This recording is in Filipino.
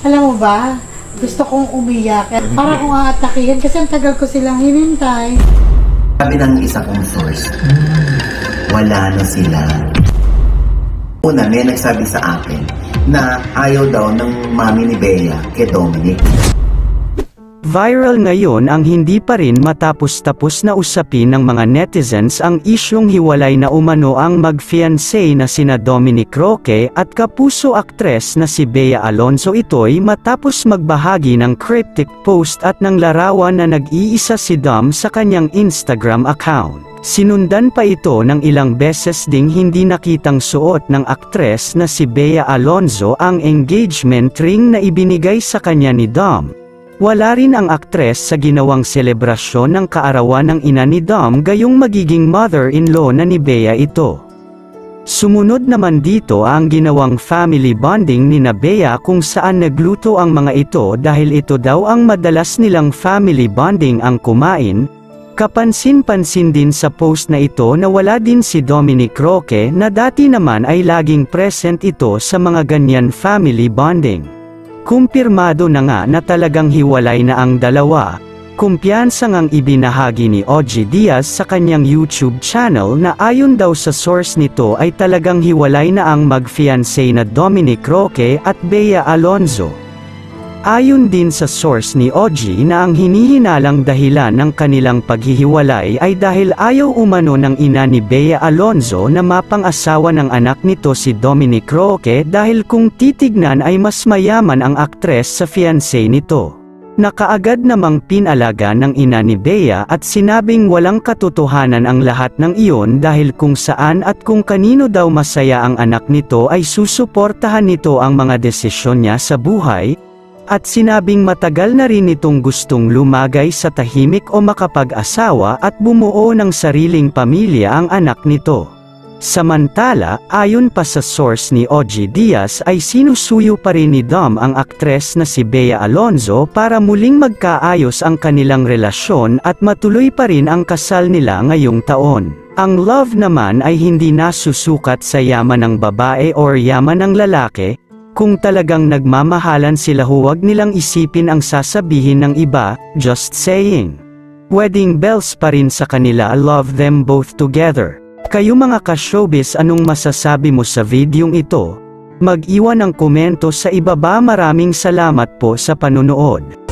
Alam mo ba, gusto kong umiyak. Para kong aatakihin kasi ang tagal ko silang hinintay. Sabi ng isa kong source, wala na sila. Una, may nagsabi sa akin na ayaw daw ng mami ni Bea kay Dominic. Viral ngayon ang hindi pa rin matapos-tapos na usapin ng mga netizens ang isyong hiwalay na umano ang mag-fiancé na sina Dominic Roque at kapuso aktres na si Bea Alonzo. Ito'y matapos magbahagi ng cryptic post at ng larawan na nag-iisa si Dom sa kanyang Instagram account. Sinundan pa ito ng ilang beses ding hindi nakitang suot ng aktres na si Bea Alonzo ang engagement ring na ibinigay sa kanya ni Dom. Wala rin ang aktres sa ginawang selebrasyon ng kaarawan ng ina ni Dom gayong magiging mother-in-law na ni Bea ito. Sumunod naman dito ang ginawang family bonding ni na Bea kung saan nagluto ang mga ito dahil ito daw ang madalas nilang family bonding ang kumain. Kapansin-pansin din sa post na ito na wala din si Dominic Roque na dati naman ay laging present ito sa mga ganyan family bonding. Kumpirmado na nga na talagang hiwalay na ang dalawa. Kumpiyansa ngang ibinahagi ni OG Diaz sa kanyang YouTube channel na ayon daw sa source nito ay talagang hiwalay na ang mag-fiancé na Dominic Roque at Bea Alonzo. Ayon din sa source ni OG na ang hinihinalang dahilan ng kanilang paghihiwalay ay dahil ayaw umano ng ina ni Bea Alonzo na mapang-asawa ng anak nito si Dominic Roque dahil kung titignan ay mas mayaman ang aktres sa fiancé nito. Nakaagad namang pinalaga ng ina ni Bea at sinabing walang katotohanan ang lahat ng iyon dahil kung saan at kung kanino daw masaya ang anak nito ay susuportahan nito ang mga desisyon niya sa buhay. At sinabing matagal na rin itong gustong lumagay sa tahimik o makapag-asawa at bumuo ng sariling pamilya ang anak nito. Samantala, ayon pa sa source ni OG Diaz ay sinusuyo pa rin ni Dom ang aktres na si Bea Alonzo para muling magkaayos ang kanilang relasyon at matuloy pa rin ang kasal nila ngayong taon. Ang love naman ay hindi nasusukat sa yaman ng babae o yaman ng lalaki. Kung talagang nagmamahalan sila huwag nilang isipin ang sasabihin ng iba, just saying. Wedding bells pa rin sa kanila, love them both together. Kayo mga ka-showbiz, anong masasabi mo sa videong ito? Mag-iwan ng komento sa ibaba. Maraming salamat po sa panunood.